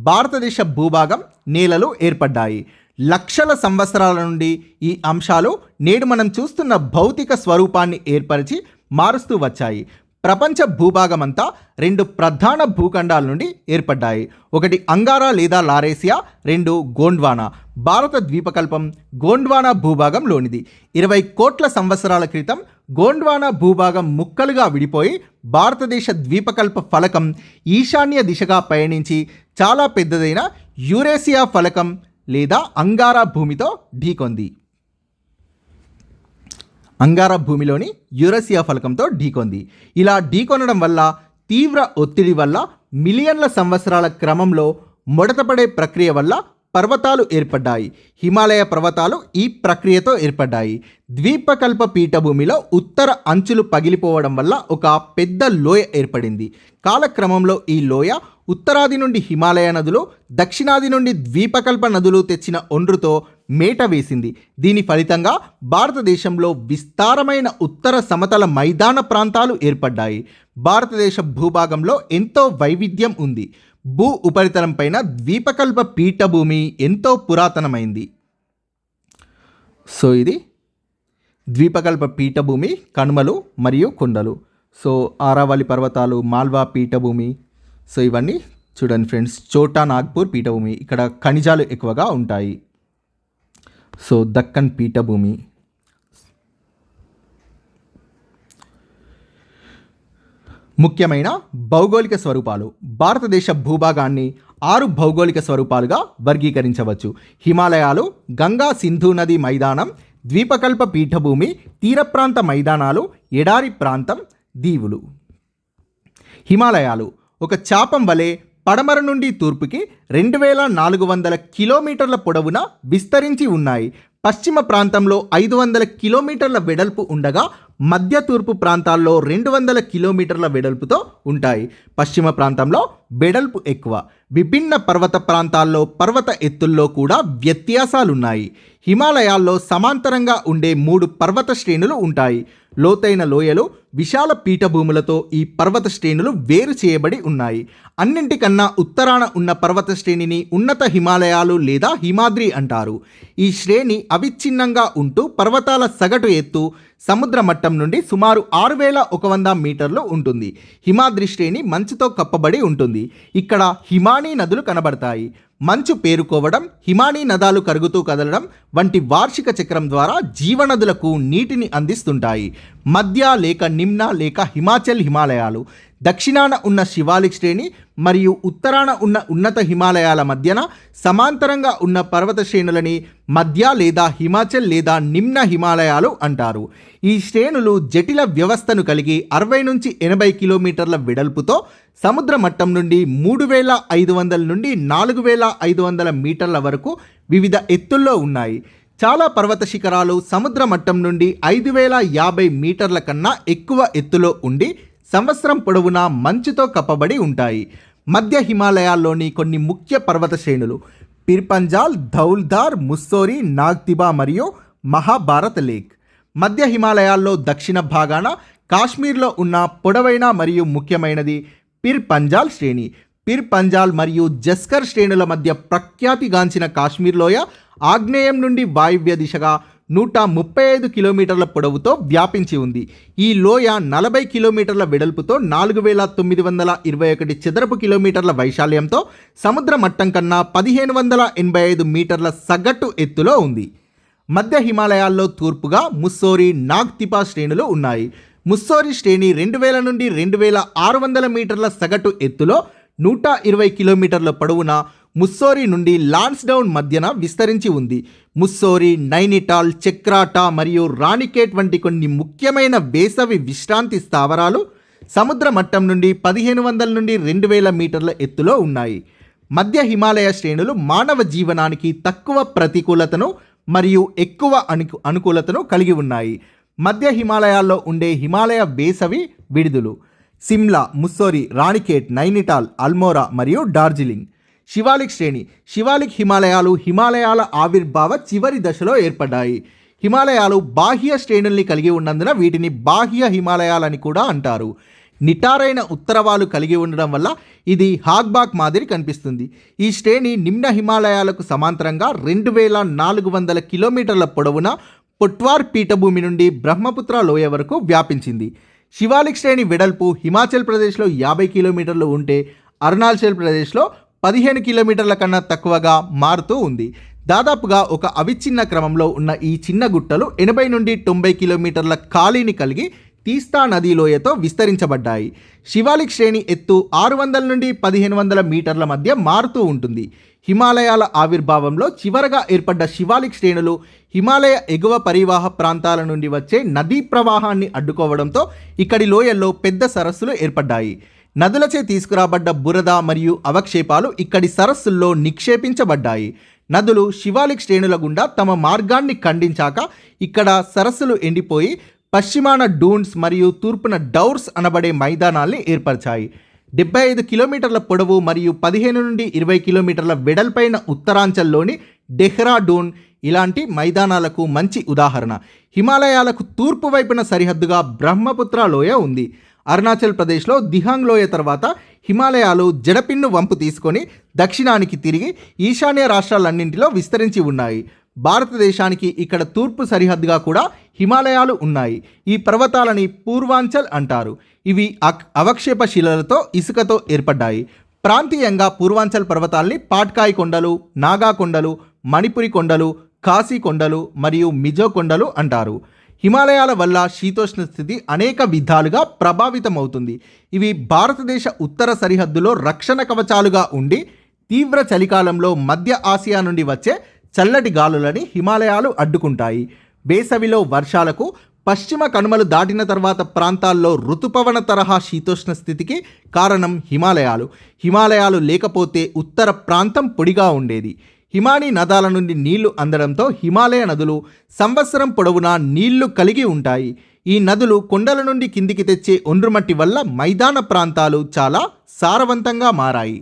భారతదేశ భూభాగం నేలలు ఏర్పడ్డాయి. లక్షల సంవత్సరాల నుండి ఈ అంశాలు నేడు మనం చూస్తున్న భౌతిక స్వరూపాన్ని ఏర్పరిచి మారుస్తూ వచ్చాయి. ప్రపంచ భూభాగమంతా 2 ప్రధాన భూఖండాల నుండి ఏర్పడ్డాయి. ఒకటి అంగారా లేదా లారేసియా, 2 గోండ్వానా. భారత ద్వీపకల్పం గోండ్వానా భూభాగంలోనిది. 20 కోట్ల సంవత్సరాల క్రితం గోండ్వానా భూభాగం ముక్కలుగా విడిపోయి భారతదేశ ద్వీపకల్ప ఫలకం ఈశాన్య దిశగా పయనించి చాలా పెద్దదైన యూరేసియా ఫలకం లేదా అంగారా భూమితో ఢీకొంది. అంగారా భూమిలోని యూరేసియా ఫలకంతో ఢీకొంది. ఇలా ఢీకొనడం వల్ల తీవ్ర ఒత్తిడి వల్ల మిలియన్ల సంవత్సరాల క్రమంలో ముడతపడే ప్రక్రియ వల్ల పర్వతాలు ఏర్పడ్డాయి. హిమాలయ పర్వతాలు ఈ ప్రక్రియతో ఏర్పడ్డాయి. ద్వీపకల్ప పీఠభూమిలో ఉత్తర అంచులు పగిలిపోవడం వల్ల ఒక పెద్ద లోయ ఏర్పడింది. కాలక్రమంలో ఈ లోయ ఉత్తరాది నుండి హిమాలయ నదులు, దక్షిణాది నుండి ద్వీపకల్ప నదులు తెచ్చిన ఒండ్రుతో మేట వేసింది. దీని ఫలితంగా భారతదేశంలో విస్తారమైన ఉత్తర సమతల మైదాన ప్రాంతాలు ఏర్పడ్డాయి. భారతదేశ భూభాగంలో ఎంతో వైవిధ్యం ఉంది. భూ ఉపరితలం పైన ద్వీపకల్ప పీఠభూమి ఎంతో పురాతనమైంది. సో ఇది ద్వీపకల్ప పీఠభూమి, కనుమలు మరియు కొండలు. సో ఆరావళి పర్వతాలు, మాల్వా పీఠభూమి. సో ఇవన్నీ చూడండి ఫ్రెండ్స్. చోటా నాగ్పూర్ పీఠభూమి, ఇక్కడ ఖనిజాలు ఎక్కువగా ఉంటాయి. సో దక్కన్ పీఠభూమి. ముఖ్యమైన భౌగోళిక స్వరూపాలు. భారతదేశ భూభాగాన్ని 6 భౌగోళిక స్వరూపాలుగా వర్గీకరించవచ్చు. హిమాలయాలు, గంగా సింధు నది మైదానం, ద్వీపకల్ప పీఠభూమి, తీర ప్రాంత మైదానాలు, ఎడారి ప్రాంతం, దీవులు. హిమాలయాలు ఒక చాపం వలె పడమర నుండి తూర్పుకి 2400 కిలోమీటర్ల పొడవున విస్తరించి ఉన్నాయి. పశ్చిమ ప్రాంతంలో 500 కిలోమీటర్ల వెడల్పు ఉండగా మధ్య తూర్పు ప్రాంతాల్లో 200 కిలోమీటర్ల వెడల్పుతో ఉంటాయి. పశ్చిమ ప్రాంతంలో వెడల్పు ఎక్కువ. విభిన్న పర్వత ప్రాంతాల్లో పర్వత ఎత్తుల్లో కూడా వ్యత్యాసాలున్నాయి. హిమాలయాల్లో సమాంతరంగా ఉండే 3 పర్వత శ్రేణులు ఉంటాయి. లోతైన లోయలు, విశాల పీఠభూములతో ఈ పర్వత శ్రేణులు వేరు చేయబడి ఉన్నాయి. అన్నింటికన్నా ఉత్తరాన ఉన్న పర్వత శ్రేణిని ఉన్నత హిమాలయాలు లేదా హిమాద్రి అంటారు. ఈ శ్రేణి అవిచ్ఛిన్నంగా ఉంటూ పర్వతాల సగటు ఎత్తు సముద్ర మట్టం నుండి సుమారు 6100 మీటర్లు ఉంటుంది. హిమాద్రి శ్రేణి మంచుతో కప్పబడి ఉంటుంది. ఇక్కడ హిమానీ నదులు కనబడతాయి. మంచు పేరుకోవడం, హిమానీ నదాలు కరుగుతూ కదలడం వంటి వార్షిక చక్రం ద్వారా జీవనదులకు నీటిని అందిస్తుంటాయి. మధ్య లేక నిమ్న లేక హిమాచల్ హిమాలయాలు, దక్షిణాన ఉన్న శివాలిక్ శ్రేణి మరియు ఉత్తరాన ఉన్న ఉన్నత హిమాలయాల మధ్యన సమాంతరంగా ఉన్న పర్వత శ్రేణులని మధ్య లేదా హిమాచల్ లేదా నిమ్న హిమాలయాలు అంటారు. ఈ శ్రేణులు జటిల వ్యవస్థను కలిగి 60 నుంచి 80 కిలోమీటర్ల వెడల్పుతో సముద్ర మట్టం నుండి 3500 నుండి 4500 మీటర్ల వరకు వివిధ ఎత్తుల్లో ఉన్నాయి. చాలా పర్వత శిఖరాలు సముద్ర మట్టం నుండి 5050 మీటర్ల కన్నా ఎక్కువ ఎత్తులో ఉండి సంవత్సరం పొడవునా మంచుతో కప్పబడి ఉంటాయి. మధ్య హిమాలయాల్లోని కొన్ని ముఖ్య పర్వత శ్రేణులు పిర్పంజాల్, ధౌల్ధార్, ముస్సోరి, నాగ్తిబా మరియు మహాభారత్ లేక్. మధ్య హిమాలయాల్లో దక్షిణ భాగాన కాశ్మీర్లో ఉన్న పొడవైన మరియు ముఖ్యమైనది పిర్పంజాల్ శ్రేణి. పిర్పంజాల్ మరియు జస్కర్ శ్రేణుల మధ్య ప్రఖ్యాతిగాంచిన కాశ్మీర్ లోయ ఆగ్నేయం నుండి వాయువ్య దిశగా 135 కిలోమీటర్ల పొడవుతో వ్యాపించి ఉంది. ఈ లోయ 40 కిలోమీటర్ల వెడల్పుతో 4921 చదరపు కిలోమీటర్ల వైశాల్యంతో సముద్ర మట్టం కన్నా 1585 మీటర్ల సగటు ఎత్తులో ఉంది. మధ్య హిమాలయాల్లో తూర్పుగా ముస్సోరి, నాగ్తిబా శ్రేణులు ఉన్నాయి. ముస్సోరి శ్రేణి 2000 నుండి 2600 మీటర్ల సగటు ఎత్తులో 120 కిలోమీటర్ల పొడవున ముస్సోరి నుండి లాన్స్డౌన్ మధ్యన విస్తరించి ఉంది. ముస్సోరి, నైనిటాల్, చక్రాటా మరియు రాణికేట్ వంటి కొన్ని ముఖ్యమైన వేసవి విశ్రాంతి స్థావరాలు సముద్ర మట్టం నుండి 1500 నుండి 2000 మీటర్ల ఎత్తులో ఉన్నాయి. మధ్య హిమాలయ శ్రేణులు మానవ జీవనానికి తక్కువ ప్రతికూలతను మరియు ఎక్కువ అనుకూలతను కలిగి ఉన్నాయి. మధ్య హిమాలయాల్లో ఉండే హిమాలయ వేసవి విడుదలు సిమ్లా, ముస్సోరి, రాణికేట్, నైనిటాల్, అల్మోరా మరియు డార్జిలింగ్. శివాలిక్ శ్రేణి. శివాలిక్ హిమాలయాలు హిమాలయాల ఆవిర్భావ చివరి దశలో ఏర్పడ్డాయి. హిమాలయాలు బాహ్య శ్రేణుల్ని కలిగి ఉన్నందున వీటిని బాహ్య హిమాలయాలని కూడా అంటారు. నిటారైన ఉత్తరవాలు కలిగి ఉండడం వల్ల ఇది హాగ్బాక్ మాదిరి కనిపిస్తుంది. ఈ శ్రేణి నిమ్న హిమాలయాలకు సమాంతరంగా 2400 కిలోమీటర్ల పొడవున పొట్వార్ పీఠభూమి నుండి బ్రహ్మపుత్ర లోయ వరకు వ్యాపించింది. శివాలిక్ శ్రేణి వెడల్పు హిమాచల్ ప్రదేశ్లో 50 కిలోమీటర్లు ఉంటే అరుణాచల్ ప్రదేశ్లో 15 కిలోమీటర్ల కన్నా తక్కువగా మారుతూ ఉంది. దాదాపుగా ఒక అవిచ్ఛిన్న క్రమంలో ఉన్న ఈ చిన్న గుట్టలు 80 నుండి 90 కిలోమీటర్ల ఖాళీని కలిగి తీస్తా నదీ లోయతో విస్తరించబడ్డాయి. శివాలిక్ శ్రేణి ఎత్తు 600 నుండి 1500 మీటర్ల మధ్య మారుతూ ఉంటుంది. హిమాలయాల ఆవిర్భావంలో చివరగా ఏర్పడ్డ శివాలిక్ శ్రేణులు హిమాలయ ఎగువ పరివాహ ప్రాంతాల నుండి వచ్చే నదీ ప్రవాహాన్ని అడ్డుకోవడంతో ఇక్కడి లోయల్లో పెద్ద సరస్సులు ఏర్పడ్డాయి. నదులచే తీసుకురాబడ్డ బురద మరియు అవక్షేపాలు ఇక్కడి సరస్సుల్లో నిక్షేపించబడ్డాయి. నదులు శివాలిక్ శ్రేణుల గుండా తమ మార్గాన్ని ఖండించాక ఇక్కడ సరస్సులు ఎండిపోయి పశ్చిమాన డూన్స్ మరియు తూర్పున డౌర్స్ అనబడే మైదానాల్ని ఏర్పరిచాయి. 75 కిలోమీటర్ల పొడవు మరియు 15 నుండి 20 కిలోమీటర్ల వెడల్పైన ఉత్తరాంచల్లోని డెహ్రాడూన్ ఇలాంటి మైదానాలకు మంచి ఉదాహరణ. హిమాలయాలకు తూర్పు వైపున సరిహద్దుగా బ్రహ్మపుత్ర లోయ ఉంది. అరుణాచల్ ప్రదేశ్లో దిహాంగ్ లోయ తర్వాత హిమాలయాలు జడపిన్ను వంపు తీసుకొని దక్షిణానికి తిరిగి ఈశాన్య రాష్ట్రాలన్నింటిలో విస్తరించి ఉన్నాయి. భారతదేశానికి ఇక్కడ తూర్పు సరిహద్దుగా కూడా హిమాలయాలు ఉన్నాయి. ఈ పర్వతాలని పూర్వాంచల్ అంటారు. ఇవి అవక్షేప శిలలతో ఇసుకతో ఏర్పడ్డాయి. ప్రాంతీయంగా పూర్వాంచల్ పర్వతాల్ని పాట్కాయ్ కొండలు, నాగా కొండలు, మణిపురి కొండలు, ఖాసీ కొండలు మరియు మిజో కొండలు అంటారు. హిమాలయాల వల్ల శీతోష్ణ స్థితి అనేక విధాలుగా ప్రభావితమవుతుంది. ఇవి భారతదేశ ఉత్తర సరిహద్దులో రక్షణ కవచాలుగా ఉండి తీవ్ర చలికాలంలో మధ్య ఆసియా నుండి వచ్చే చల్లటి గాలులని హిమాలయాలు అడ్డుకుంటాయి. వేసవిలో వర్షాలకు, పశ్చిమ కనుమలు దాటిన తర్వాత ప్రాంతాల్లో ఋతుపవన తరహా శీతోష్ణ స్థితికి కారణం హిమాలయాలు. హిమాలయాలు లేకపోతే ఉత్తర ప్రాంతం పొడిగా ఉండేది. హిమానీ నదాల నుండి నీళ్లు అందడంతో హిమాలయ నదులు సంవత్సరం పొడవునా నీళ్లు కలిగి ఉంటాయి. ఈ నదులు కొండల నుండి కిందికి తెచ్చే ఒండ్రుమట్టి వల్ల మైదాన ప్రాంతాలు చాలా సారవంతంగా మారాయి.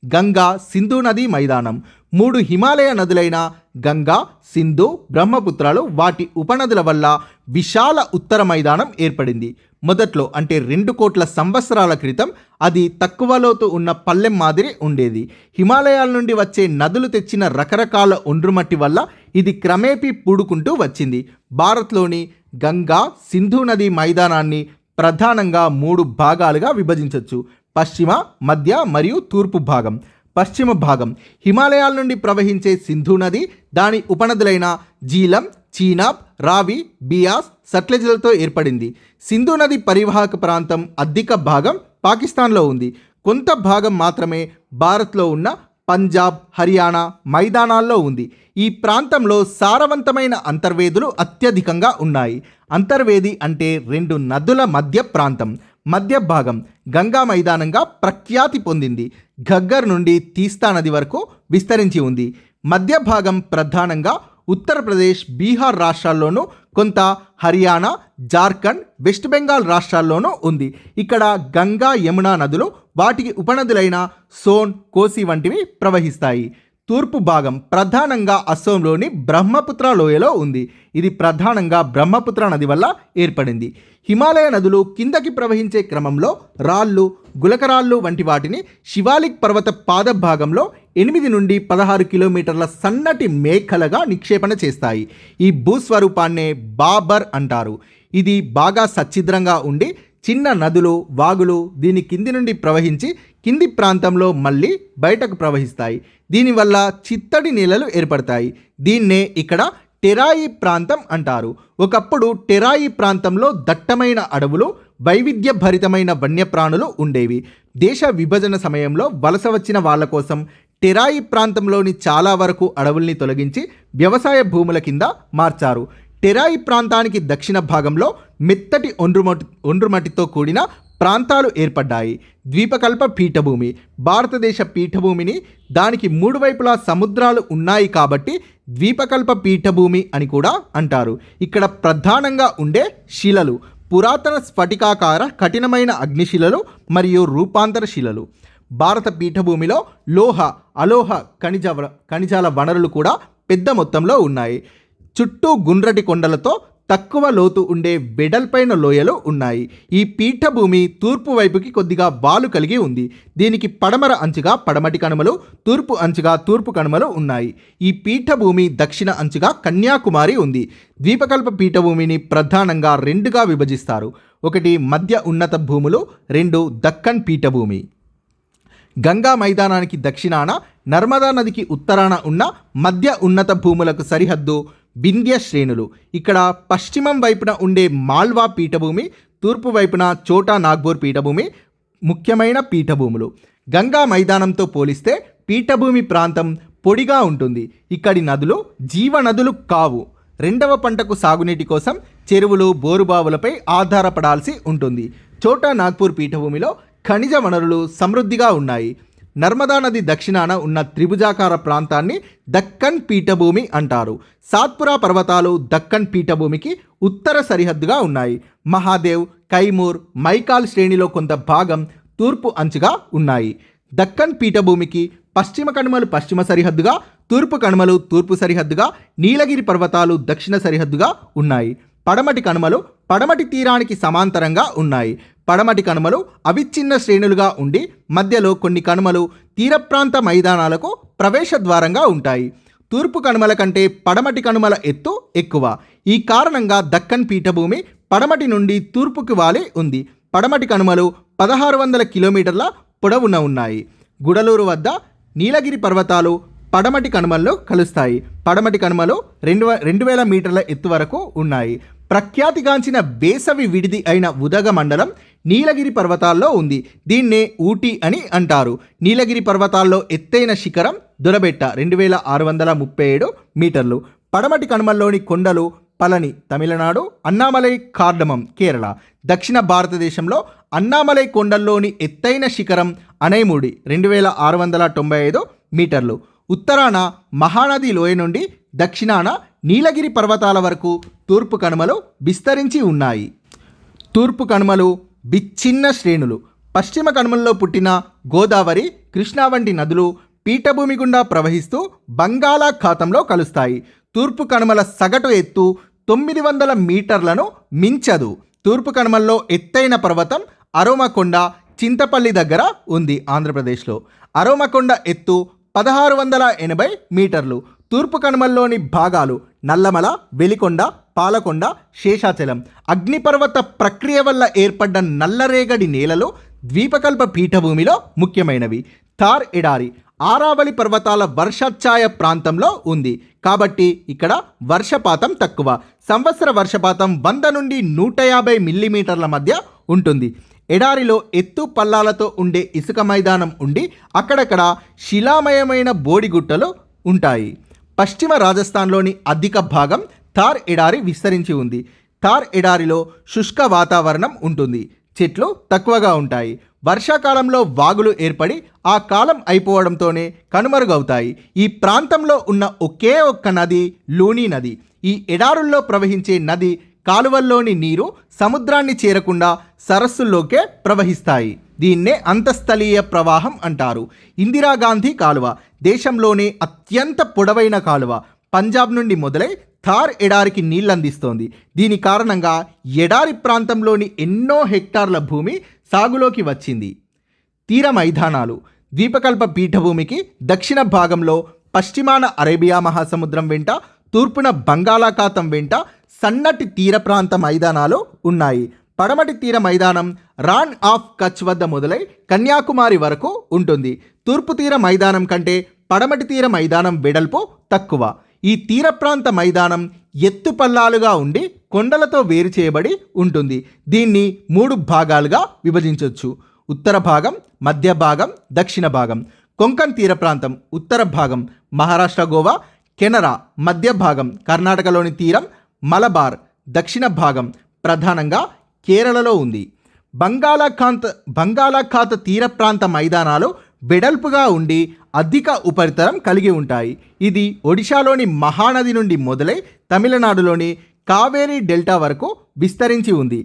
గంగా సింధు నది మైదానం. 3 హిమాలయ నదులైన గంగా, సింధు, బ్రహ్మపుత్రాలు వాటి ఉపనదుల వల్ల విశాల ఉత్తర మైదానం ఏర్పడింది. మొదట్లో అంటే 2 కోట్ల సంవత్సరాల క్రితం అది తక్కువ లోతు ఉన్న పల్లెం మాదిరి ఉండేది. హిమాలయాల నుండి వచ్చే నదులు తెచ్చిన రకరకాల ఒండ్రుమట్టి వల్ల ఇది క్రమేపీ పూడుకుంటూ వచ్చింది. భారత్లోని గంగా సింధు నది మైదానాన్ని ప్రధానంగా 3 భాగాలుగా విభజించవచ్చు. పశ్చిమ, మధ్య మరియు తూర్పు భాగం. పశ్చిమ భాగం హిమాలయాల నుండి ప్రవహించే సింధు నది, దాని ఉపనదులైన జీలం, చీనాబ్, రావి, బియాస్, సట్లెజ్లతో ఏర్పడింది. సింధు నది పరివాహక ప్రాంతం అధిక భాగం పాకిస్తాన్లో ఉంది. కొంత భాగం మాత్రమే భారత్లో ఉన్న పంజాబ్, హర్యానా మైదానాల్లో ఉంది. ఈ ప్రాంతంలో సారవంతమైన అంతర్వేదులు అత్యధికంగా ఉన్నాయి. అంతర్వేది అంటే 2 నదుల మధ్య ప్రాంతం. మధ్య భాగం గంగా మైదానంగా ప్రఖ్యాతి పొందింది. ఘగ్గర్ నుండి తీస్తా నది వరకు విస్తరించి ఉంది. మధ్య భాగం ప్రధానంగా ఉత్తరప్రదేశ్, బీహార్ రాష్ట్రాల్లోనూ, కొంత హర్యానా, జార్ఖండ్, వెస్ట్ బెంగాల్ రాష్ట్రాల్లోనూ ఉంది. ఇక్కడ గంగా, యమునా నదులు వాటికి ఉపనదులైన సోన్, కోసి వంటివి ప్రవహిస్తాయి. తూర్పు భాగం ప్రధానంగా అస్సోంలోని బ్రహ్మపుత్ర లోయలో ఉంది. ఇది ప్రధానంగా బ్రహ్మపుత్ర నది వల్ల ఏర్పడింది. హిమాలయ నదులు కిందకి ప్రవహించే క్రమంలో రాళ్ళు, గులకరాళ్ళు వంటి వాటిని శివాలిక్ పర్వత పాద భాగంలో 8 నుండి 16 కిలోమీటర్ల సన్నటి మేఖలగా నిక్షేపణ చేస్తాయి. ఈ భూస్వరూపాన్నే బాబర్ అంటారు. ఇది బాగా సచ్ఛిద్రంగా ఉండి చిన్న నదులు, వాగులు దీని కింది నుండి ప్రవహించి కింది ప్రాంతంలో మళ్ళీ బయటకు ప్రవహిస్తాయి. దీనివల్ల చిత్తడి నేలలు ఏర్పడతాయి. దీన్నే ఇక్కడ టెరాయి ప్రాంతం అంటారు. ఒకప్పుడు టెరాయి ప్రాంతంలో దట్టమైన అడవులు, వైవిధ్యభరితమైన వన్యప్రాణులు ఉండేవి. దేశ విభజన సమయంలో వలస వచ్చిన వాళ్ళ కోసం టెరాయి ప్రాంతంలోని చాలా వరకు అడవుల్ని తొలగించి వ్యవసాయ భూముల కింద మార్చారు. టెరాయి ప్రాంతానికి దక్షిణ భాగంలో మెత్తటి ఒండ్రుమట్టితో కూడిన ప్రాంతాలు ఏర్పడ్డాయి. ద్వీపకల్ప పీఠభూమి. భారతదేశ పీఠభూమిని దానికి 3 వైపులా సముద్రాలు ఉన్నాయి కాబట్టి ద్వీపకల్ప పీఠభూమి అని కూడా అంటారు. ఇక్కడ ప్రధానంగా ఉండే శిలలు పురాతన స్ఫటికాకార కఠినమైన అగ్నిశిలలు మరియు రూపాంతర శిలలు. భారత పీఠభూమిలో లోహ, అలోహ ఖనిజాల వనరులు కూడా పెద్ద మొత్తంలో ఉన్నాయి. చుట్టూ గుండ్రటి కొండలతో తక్కువ లోతు ఉండే వెడల్పైన లోయలు ఉన్నాయి. ఈ పీఠభూమి తూర్పు వైపుకి కొద్దిగా వాలు కలిగి ఉంది. దీనికి పడమర అంచుగా పడమటి కనుమలు, తూర్పు అంచుగా తూర్పు కనుమలు ఉన్నాయి. ఈ పీఠభూమి దక్షిణ అంచుగా కన్యాకుమారి ఉంది. ద్వీపకల్ప పీఠభూమిని ప్రధానంగా 2గా విభజిస్తారు. 1 మధ్య ఉన్నత భూములు, 2 దక్కన్ పీఠభూమి. గంగా మైదానానికి దక్షిణాన, నర్మదా నదికి ఉత్తరాన ఉన్న మధ్య ఉన్నత భూములకు సరిహద్దు వింధ్య శ్రేణులు. ఇక్కడ పశ్చిమం వైపున ఉండే మాల్వా పీఠభూమి, తూర్పు వైపున చోటా నాగ్పూర్ పీఠభూమి ముఖ్యమైన పీఠభూములు. గంగా మైదానంతో పోలిస్తే పీఠభూమి ప్రాంతం పొడిగా ఉంటుంది. ఇక్కడి నదులు జీవనదులు కావు. 2వ పంటకు సాగునీటి కోసం చెరువులు, బోరుబావులపై ఆధారపడాల్సి ఉంటుంది. చోటా నాగ్పూర్ పీఠభూమిలో ఖనిజ వనరులు సమృద్ధిగా ఉన్నాయి. నర్మదా నది దక్షిణాన ఉన్న త్రిభుజాకార ప్రాంతాన్ని దక్కన్ పీఠభూమి అంటారు. సాత్పురా పర్వతాలు దక్కన్ పీఠభూమికి ఉత్తర సరిహద్దుగా ఉన్నాయి. మహాదేవ్, కైమూర్, మైకాల్ శ్రేణిలో కొంత భాగం తూర్పు అంచుగా ఉన్నాయి. దక్కన్ పీఠభూమికి పశ్చిమ కనుమలు పశ్చిమ సరిహద్దుగా, తూర్పు కనుమలు తూర్పు సరిహద్దుగా, నీలగిరి పర్వతాలు దక్షిణ సరిహద్దుగా ఉన్నాయి. పడమటి కనుమలు పడమటి తీరానికి సమాంతరంగా ఉన్నాయి. పడమటి కనుమలు అవిచ్ఛిన్న శ్రేణులుగా ఉండి మధ్యలో కొన్ని కనుమలు తీర ప్రాంత మైదానాలకు ప్రవేశ ద్వారంగా ఉంటాయి. తూర్పు కనుమల కంటే పడమటి కనుమల ఎత్తు ఎక్కువ. ఈ కారణంగా దక్కన్ పీఠభూమి పడమటి నుండి తూర్పుకి వాలి ఉంది. పడమటి కనుమలు 1600 కిలోమీటర్ల పొడవున ఉన్నాయి. గుడలూరు వద్ద నీలగిరి పర్వతాలు పడమటి కనుమల్లో కలుస్తాయి. పడమటి కనుమలు 2000 మీటర్ల ఎత్తు వరకు ఉన్నాయి. ప్రఖ్యాతిగాంచిన వేసవి విడిది అయిన ఉదగ మండలం నీలగిరి పర్వతాల్లో ఉంది. దీన్నే ఊటీ అని అంటారు. నీలగిరి పర్వతాల్లో ఎత్తైన శిఖరం దొరబెట్ట 2637 మీటర్లు. పడమటి కనుమల్లోని కొండలు పళని తమిళనాడు, అన్నామలై కార్డమం కేరళ. దక్షిణ భారతదేశంలో అన్నామలై కొండల్లోని ఎత్తైన శిఖరం అనైముడి 2695 మీటర్లు. ఉత్తరాన మహానది లోయ నుండి దక్షిణాన నీలగిరి పర్వతాల వరకు తూర్పు కనుమలు విస్తరించి ఉన్నాయి. తూర్పు కనుమలు విచ్ఛిన్న శ్రేణులు. పశ్చిమ కనుమల్లో పుట్టిన గోదావరి, కృష్ణా వంటి నదులు పీఠభూమి గుండా ప్రవహిస్తూ బంగాళాఖాతంలో కలుస్తాయి. తూర్పు కనుమల సగటు ఎత్తు 900 మీటర్లను మించదు. తూర్పు కనుమల్లో ఎత్తైన పర్వతం అరోమకొండ చింతపల్లి దగ్గర ఉంది ఆంధ్రప్రదేశ్లో. అరోమకొండ ఎత్తు 1680 మీటర్లు. తూర్పు కనుమల్లోని భాగాలు నల్లమల, వెలికొండ, పాలకొండ, శేషాచలం. అగ్నిపర్వత ప్రక్రియ వల్ల ఏర్పడ్డ నల్లరేగడి నేలలు ద్వీపకల్ప పీఠభూమిలో ముఖ్యమైనవి. థార్ ఎడారి ఆరావళి పర్వతాల వర్షాఛాయ ప్రాంతంలో ఉంది కాబట్టి ఇక్కడ వర్షపాతం తక్కువ. సంవత్సర వర్షపాతం 100 నుండి 150 మిల్లీమీటర్ల మధ్య ఉంటుంది. ఎడారిలో ఎత్తు పల్లాలతో ఉండే ఇసుక మైదానం ఉండి అక్కడక్కడ శిలామయమైన బోడిగుట్టలు ఉంటాయి. పశ్చిమ రాజస్థాన్లోని అధిక భాగం థార్ ఎడారి విస్తరించి ఉంది. థార్ ఎడారిలో శుష్క వాతావరణం ఉంటుంది. చెట్లు తక్కువగా ఉంటాయి. వర్షాకాలంలో వాగులు ఏర్పడి ఆ కాలం అయిపోవడంతోనే కనుమరుగవుతాయి. ఈ ప్రాంతంలో ఉన్న ఒకే ఒక్క నది లూని నది. ఈ ఎడారుల్లో ప్రవహించే నది కాలువల్లోని నీరు సముద్రాన్ని చేరకుండా సరస్సుల్లోకే ప్రవహిస్తాయి. దీన్నే అంతస్థలీయ ప్రవాహం అంటారు. ఇందిరాగాంధీ కాలువ దేశంలోనే అత్యంత పొడవైన కాలువ. పంజాబ్ నుండి మొదలై థార్ ఎడారికి నీళ్లందిస్తోంది. దీని కారణంగా ఎడారి ప్రాంతంలోని ఎన్నో హెక్టార్ల భూమి సాగులోకి వచ్చింది. తీర మైదానాలు ద్వీపకల్ప పీఠభూమికి దక్షిణ భాగంలో పశ్చిమాన అరేబియా మహాసముద్రం వెంట, తూర్పున బంగాళాఖాతం వెంట సన్నటి తీర ప్రాంత మైదానాలు ఉన్నాయి. పడమటి తీర మైదానం రాన్ ఆఫ్ కచ్ వద్ద మొదలై కన్యాకుమారి వరకు ఉంటుంది. తూర్పు తీర మైదానం కంటే పడమటి తీర మైదానం వెడల్పు తక్కువ. ఈ తీర ప్రాంత మైదానం ఎత్తుపల్లాలుగా ఉండి కొండలతో వేరు చేయబడి ఉంటుంది. దీన్ని 3 భాగాలుగా విభజించవచ్చు. ఉత్తర భాగం, మధ్య భాగం, దక్షిణ భాగం. కొంకణ్ తీర ప్రాంతం ఉత్తర భాగం మహారాష్ట్ర, గోవా, కెనరా. మధ్య భాగం కర్ణాటకలోని తీరం, మలబార్. దక్షిణ భాగం ప్రధానంగా కేరళలో ఉంది. బంగాళాఖాత తీర ప్రాంత మైదానాలు వెడల్పుగా ఉండి అధిక ఉపరితలం కలిగి ఉంటాయి. ఇది ఒడిశాలోని మహానది నుండి మొదలై తమిళనాడులోని కావేరీ డెల్టా వరకు విస్తరించి ఉంది.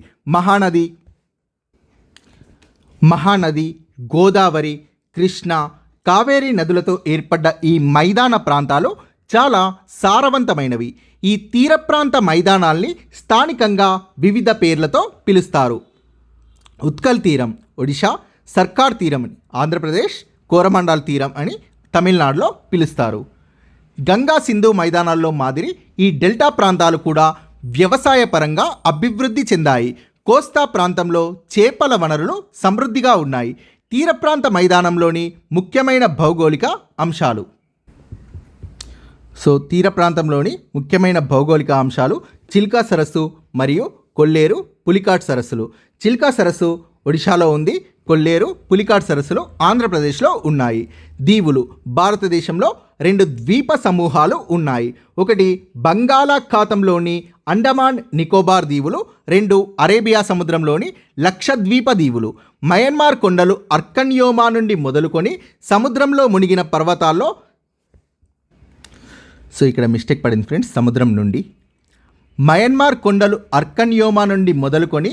మహానది, గోదావరి, కృష్ణ, కావేరీ నదులతో ఏర్పడ్డ ఈ మైదాన ప్రాంతాలు చాలా సారవంతమైనవి. ఈ తీర ప్రాంత మైదానాల్ని స్థానికంగా వివిధ పేర్లతో పిలుస్తారు. ఉత్కల్ తీరం ఒడిషా, సర్కార్ తీరం అని ఆంధ్రప్రదేశ్, కోరమండల్ తీరం అని తమిళనాడులో పిలుస్తారు. గంగా సింధు మైదానాల్లో మాదిరి ఈ డెల్టా ప్రాంతాలు కూడా వ్యవసాయ పరంగా అభివృద్ధి చెందాయి. కోస్తా ప్రాంతంలో చేపల వనరులు సమృద్ధిగా ఉన్నాయి. తీర ప్రాంత మైదానంలోని ముఖ్యమైన భౌగోళిక అంశాలు. తీర ప్రాంతంలోని ముఖ్యమైన భౌగోళిక అంశాలు చిల్కా సరస్సు మరియు కొల్లేరు, పులికాట్ సరస్సులు. చిల్కా సరస్సు ఒడిశాలో ఉంది. కొల్లేరు, పులికాట్ సరస్సులు ఆంధ్రప్రదేశ్లో ఉన్నాయి. దీవులు భారతదేశంలో 2 ద్వీప సమూహాలు ఉన్నాయి. ఒకటి బంగాళాఖాతంలోని అండమాన్ నికోబార్ దీవులు, 2 అరేబియా సముద్రంలోని లక్షద్వీప దీవులు. మయన్మార్ కొండలు అర్కన్యోమా నుండి మొదలుకొని సముద్రంలో మునిగిన పర్వతాల్లో ఇక్కడ మిస్టేక్ పడింది ఫ్రెండ్స్. సముద్రం నుండి మయన్మార్ కొండలు అర్కన్యోమా నుండి మొదలుకొని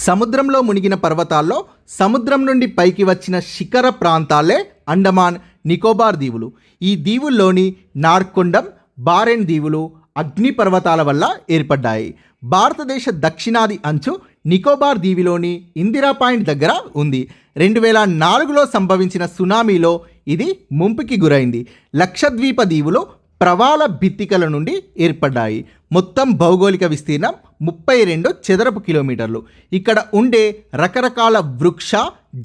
సముద్రంలో మునిగిన పర్వతాల్లో సముద్రం నుండి పైకి వచ్చిన శిఖర ప్రాంతాలే అండమాన్ నికోబార్ దీవులు. ఈ దీవుల్లోని నార్కొండం, బారెన్ దీవులు అగ్నిపర్వతాల వల్ల ఏర్పడ్డాయి. భారతదేశ దక్షిణాది అంచు నికోబార్ దీవిలోని ఇందిరా పాయింట్ దగ్గర ఉంది. 2004లో సంభవించిన సునామీలో ఇది ముంపుకి గురైంది. లక్షద్వీప దీవులు ప్రవాల భిత్తికల నుండి ఏర్పడ్డాయి. మొత్తం భౌగోళిక విస్తీర్ణం 32 చదరపు కిలోమీటర్లు. ఇక్కడ ఉండే రకరకాల వృక్ష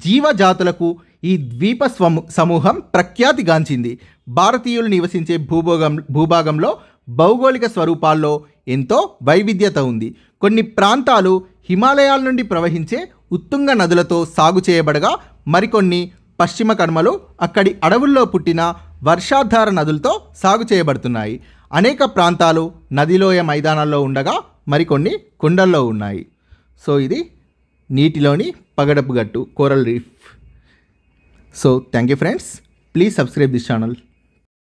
జీవజాతులకు ఈ ద్వీప సమూహం ప్రఖ్యాతిగాంచింది. భారతీయులు నివసించే భూభాగంలో భౌగోళిక స్వరూపాల్లో ఎంతో వైవిధ్యత ఉంది. కొన్ని ప్రాంతాలు హిమాలయాల నుండి ప్రవహించే ఉత్తుంగ నదులతో సాగు చేయబడగా మరికొన్ని పశ్చిమ కనుమలు అక్కడి అడవుల్లో పుట్టిన వర్షాధార నదులతో సాగు చేయబడుతున్నాయి. అనేక ప్రాంతాలు నదిలోయ మైదానాల్లో ఉండగా మరికొన్ని కొండల్లో ఉన్నాయి. ఇది నీటిలోని పగడపు గట్టు, coral reef. Thank you friends. Please subscribe this channel.